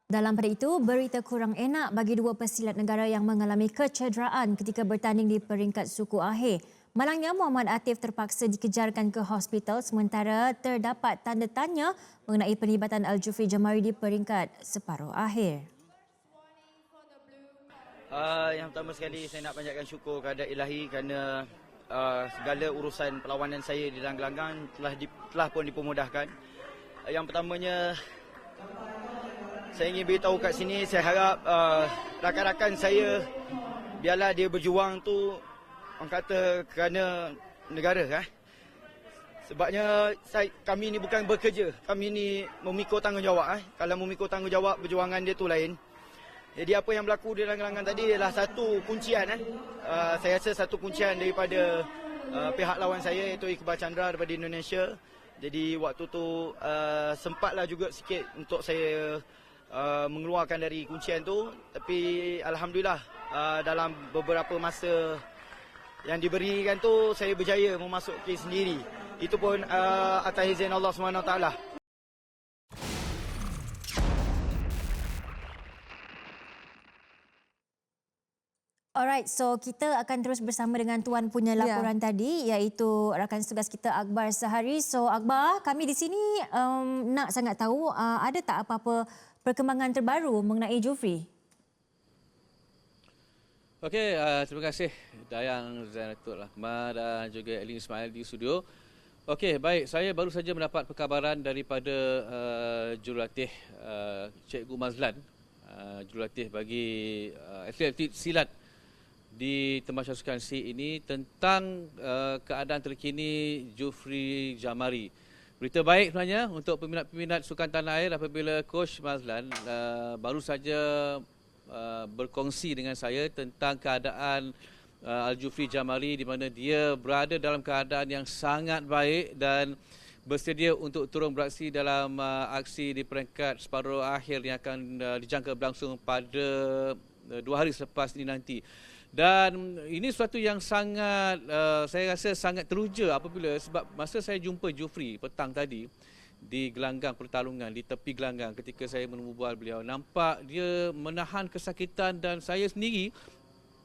Dalam pada itu, berita kurang enak bagi dua pesilat negara yang mengalami kecederaan ketika bertanding di peringkat suku akhir. Malangnya, Muhammad Atif terpaksa dikejarkan ke hospital sementara terdapat tanda tanya mengenai penlibatan Al-Jufri Jamari di peringkat separuh akhir. Yang pertama sekali saya nak panjatkan syukur kepada Ilahi kerana segala urusan perlawanan saya di dalam gelanggang telah pun dipermudahkan. Yang pertamanya saya ingin beritahu kat sini, saya harap rakan-rakan saya biarlah dia berjuang tu orang kata kerana negara. Sebabnya kami ni bukan bekerja, kami ni memikul tanggungjawab. Kalau memikul tanggungjawab, berjuangan dia tu lain. Jadi apa yang berlaku di dalam gelanggang tadi adalah satu kuncian. Saya rasa satu kuncian daripada pihak lawan saya iaitu Iqbal Chandra daripada Indonesia. Jadi waktu tu sempatlah juga sikit untuk saya mengeluarkan dari kuncian tu. Tapi Alhamdulillah dalam beberapa masa yang diberikan tu saya berjaya memasuki sendiri. Itu pun atas izin Allah SWT. Alright, so kita akan terus bersama dengan tuan punya laporan tadi iaitu rakan tugas kita Akbar Sahari. So Akbar, kami di sini nak sangat tahu ada tak apa-apa perkembangan terbaru mengenai Jufri? Okey, terima kasih Dayang Zainatul Ahmad dan juga Elin Ismail di studio. Okey, baik, saya baru saja mendapat perkabaran daripada jurulatih Cikgu Mazlan, jurulatih bagi atlet silat di Tamasya Sukan C ini tentang keadaan terkini Jufri Jamari. Berita baik sebenarnya untuk peminat-peminat sukan tanah air apabila Coach Mazlan baru saja berkongsi dengan saya tentang keadaan Al-Jufri Jamari di mana dia berada dalam keadaan yang sangat baik dan bersedia untuk turun beraksi dalam aksi di peringkat separuh akhir yang akan dijangka berlangsung pada 2 hari selepas ini nanti. Dan ini sesuatu yang sangat, saya rasa sangat teruja apabila sebab masa saya jumpa Jufri petang tadi di gelanggang pertarungan, di tepi gelanggang ketika saya menembual beliau, nampak dia menahan kesakitan dan saya sendiri,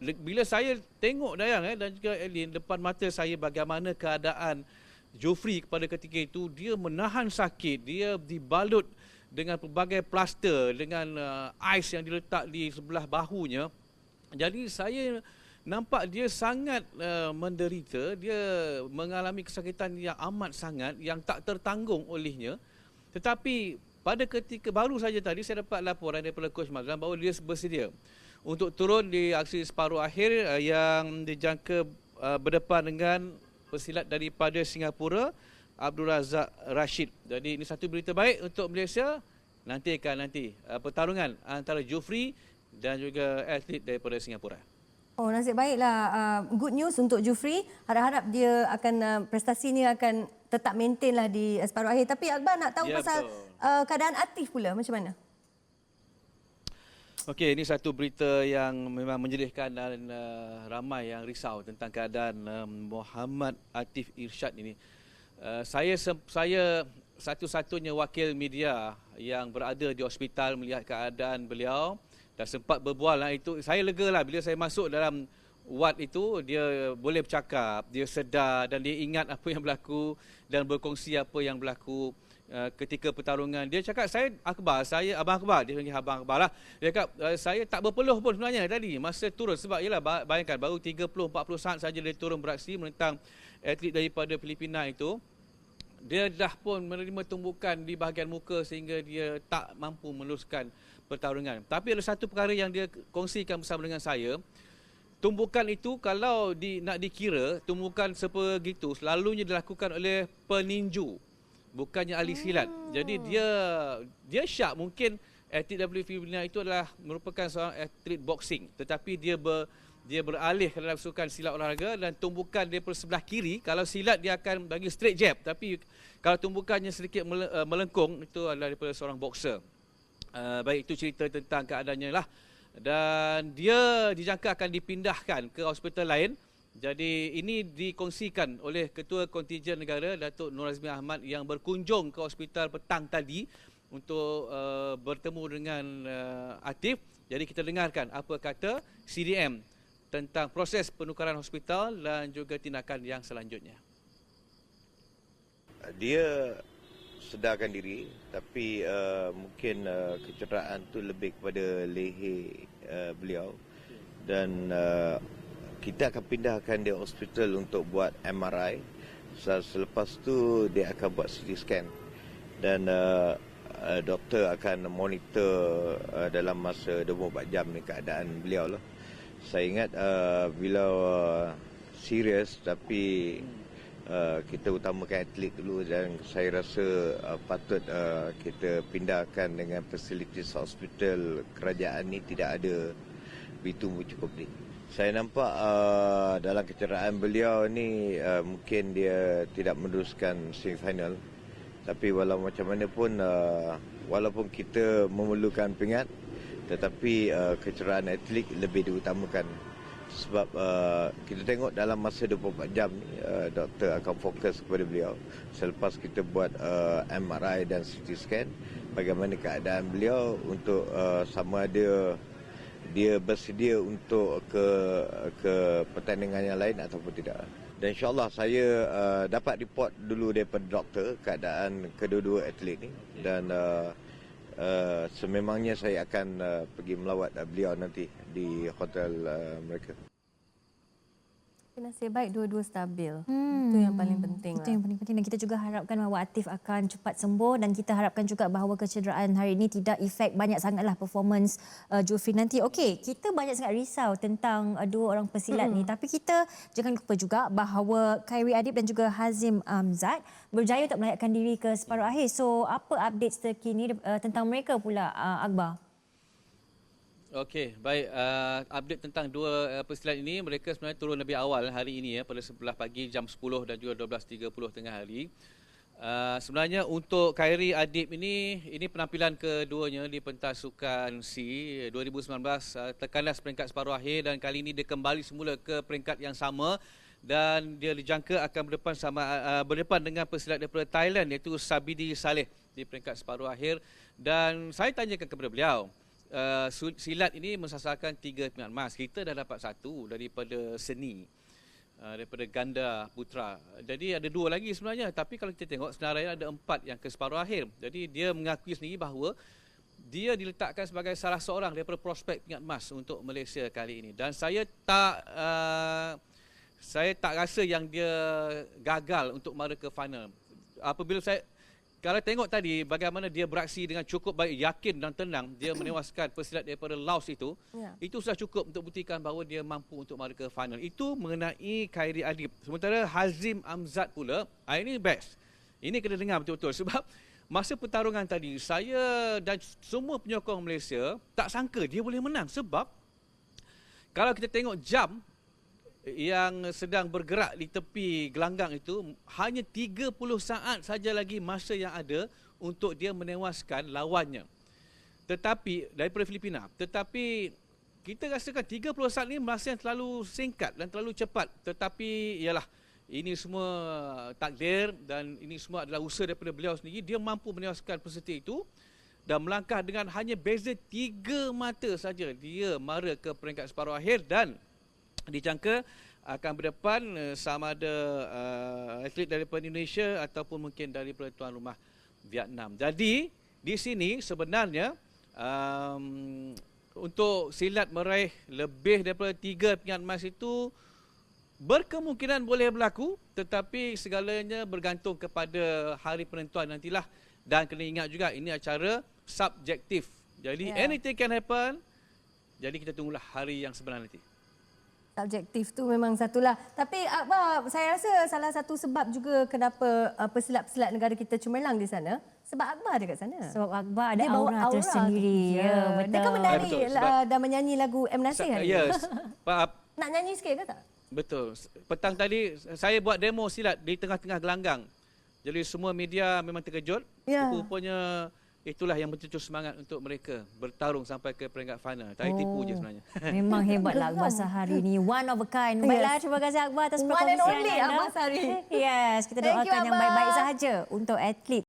bila saya tengok Dayang dan juga Elin, depan mata saya bagaimana keadaan Jufri pada ketika itu, dia menahan sakit, dia dibalut dengan pelbagai plaster, dengan ais yang diletak di sebelah bahunya. Jadi saya nampak dia sangat menderita, dia mengalami kesakitan yang amat sangat yang tak tertanggung olehnya. Tetapi pada ketika baru saja tadi saya dapat laporan daripada Coach Mazlan bahawa dia bersedia untuk turun di aksi separuh akhir yang dijangka berdepan dengan pesilat daripada Singapura, Abdul Razak Rashid. Jadi ini satu berita baik untuk Malaysia. Nanti pertarungan antara Jufri dan juga atlet daripada Singapura. Oh, nasib baiklah. Good news untuk Jufri. Harap-harap dia akan prestasinya akan tetap maintain lah di separuh akhir. Tapi Akbar nak tahu pasal keadaan Atif pula macam mana? Okey, ini satu berita yang memang menyedihkan dan ramai yang risau tentang keadaan Muhammad Atif Irsyad ini. Saya satu-satunya wakil media yang berada di hospital melihat keadaan beliau dan sempat berbual itu. Saya lega lah bila saya masuk dalam ward itu, dia boleh bercakap, dia sedar dan dia ingat apa yang berlaku dan berkongsi apa yang berlaku ketika pertarungan. Dia cakap, Abang Akbar, dia panggil Abang Akbar lah. Dia cakap, saya tak berpeluh pun sebenarnya tadi masa turun. Sebab ialah bayangkan baru 30-40 saat saja dia turun beraksi menentang atlet daripada Filipina itu. Dia dah pun menerima tumbukan di bahagian muka sehingga dia tak mampu meneruskan pertarungan. Tapi ada satu perkara yang dia kongsikan bersama dengan saya. Tumbukan itu kalau nak dikira, tumbukan sebegitu selalunya dilakukan oleh peninju, bukannya ahli silat. Jadi dia syak mungkin atlet WFB itu adalah merupakan seorang atlet boxing, tetapi dia beralih ke dalam sukan silat olahraga dan tumbukan dia sebelah kiri. Kalau silat dia akan bagi straight jab, tapi kalau tumbukannya sedikit melengkung itu adalah daripada seorang boxer. Baik, itu cerita tentang keadaannya lah. Dan dia dijangka akan dipindahkan ke hospital lain. Jadi ini dikongsikan oleh Ketua Kontijen Negara Datuk Nur Azmi Ahmad yang berkunjung ke hospital petang tadi untuk bertemu dengan Atif. Jadi kita dengarkan apa kata CDM tentang proses penukaran hospital dan juga tindakan yang selanjutnya. Dia sedarkan diri, tapi mungkin kecederaan tu lebih kepada leher beliau, dan kita akan pindahkan dia hospital untuk buat MRI. Selepas tu dia akan buat CT scan, dan doktor akan monitor dalam masa 24 jam ni keadaan beliau lah. Saya ingat beliau serius, tapi kita utamakan atlet dulu, dan saya rasa patut kita pindahkan dengan fasilitis hospital kerajaan ni tidak ada bertumbuh cukup ni. Saya nampak dalam kecederaan beliau ni mungkin dia tidak meneruskan semifinal, tapi walau macam mana pun walaupun kita memerlukan pingat, tetapi kecederaan atlet lebih diutamakan. Sebab kita tengok dalam masa 24 jam ni doktor akan fokus kepada beliau. Selepas kita buat MRI dan CT scan, bagaimana keadaan beliau untuk sama ada dia bersedia untuk ke pertandingan yang lain ataupun tidak. Dan insyaAllah saya dapat report dulu daripada doktor keadaan kedua-dua atlet ni, dan sememangnya saya akan pergi melawat beliau nanti di hotel mereka. Nasib baik dua-dua stabil. Itu yang paling penting Itu lah. yang paling penting, dan kita juga harapkan bahawa Atif akan cepat sembuh, dan kita harapkan juga bahawa kecederaan hari ini tidak efek banyak sangatlah performance Jufri nanti. Okey, kita banyak sangat risau tentang dua orang pesilat ni, tapi kita jangan lupa juga bahawa Khairi Adib dan juga Hazim Amzad berjaya untuk melayakkan diri ke separuh akhir. So, apa update terkini tentang mereka pula, Akbar? Okey, baik. Update tentang dua pesilat ini, mereka sebenarnya turun lebih awal hari ini pada 11 pagi jam 10 dan juga 12.30 tengah hari. Sebenarnya untuk Khairi Adib ini penampilan keduanya di pentas sukan C 2019, terkandas peringkat separuh akhir, dan kali ini dia kembali semula ke peringkat yang sama, dan dia dijangka akan berdepan dengan pesilat daripada Thailand iaitu Sabidi Saleh di peringkat separuh akhir. Dan saya tanyakan kepada beliau, silat ini mensasarkan 3 pingat emas. Kita dah dapat 1 daripada seni, daripada ganda putra. Jadi ada 2 lagi sebenarnya, tapi kalau kita tengok senarai ada 4 yang ke separuh akhir. Jadi dia mengakui sendiri bahawa dia diletakkan sebagai salah seorang daripada prospek pingat emas untuk Malaysia kali ini. Dan saya tak rasa yang dia gagal untuk mara ke final. Apabila kalau tengok tadi bagaimana dia beraksi dengan cukup baik, yakin dan tenang, dia menewaskan pesilat daripada Laos itu, itu sudah cukup untuk buktikan bahawa dia mampu untuk mara ke final. Itu mengenai Khairi Adib. Sementara Hazim Amzad pula, ini best. Ini kena dengar betul-betul, sebab masa pertarungan tadi, saya dan semua penyokong Malaysia tak sangka dia boleh menang, sebab kalau kita tengok jam yang sedang bergerak di tepi gelanggang itu, hanya 30 saat saja lagi masa yang ada untuk dia menewaskan lawannya. Tetapi daripada Filipina. Tetapi kita rasakan 30 saat ni masa yang terlalu singkat dan terlalu cepat. Tetapi ialah ini semua takdir, dan ini semua adalah usaha daripada beliau sendiri. Dia mampu menewaskan peserta itu, dan melangkah dengan hanya beza 3 mata saja dia mara ke peringkat separuh akhir, dan dijangka akan berdepan sama ada atlet daripada Indonesia ataupun mungkin daripada tuan rumah Vietnam. Jadi di sini sebenarnya untuk silat meraih lebih daripada 3 pingat emas itu berkemungkinan boleh berlaku, tetapi segalanya bergantung kepada hari penentuan nantilah. Dan kena ingat juga ini acara subjektif. Jadi anything can happen. Jadi kita tunggulah hari yang sebenar nanti. Subjektif tu memang satulah. Tapi Akbar, saya rasa salah satu sebab juga kenapa pesilat-pesilat negara kita cemerlang di sana, sebab Akbar ada kat sana. Sebab Akbar ada Dia bawa aura tersendiri. Ya, betul. Dia kan menari betul, sebab- dan menyanyi lagu M. Nasir hari ni. Yes. Nak nyanyi sikit ke tak? Betul. Petang tadi saya buat demo silat di tengah-tengah gelanggang. Jadi semua media memang terkejut. Ya. Rupanya itulah yang mencetus semangat untuk mereka bertarung sampai ke peringkat final. Tak tipu je sebenarnya. Memang hebatlah Akbar Sahari ni. One of a kind. Baiklah, terima kasih Akbar atas One and perkongsian only anda. Akbar Sahari. Yes, kita Thank you, doakan yang Akbar. baik-baik sahaja untuk atlet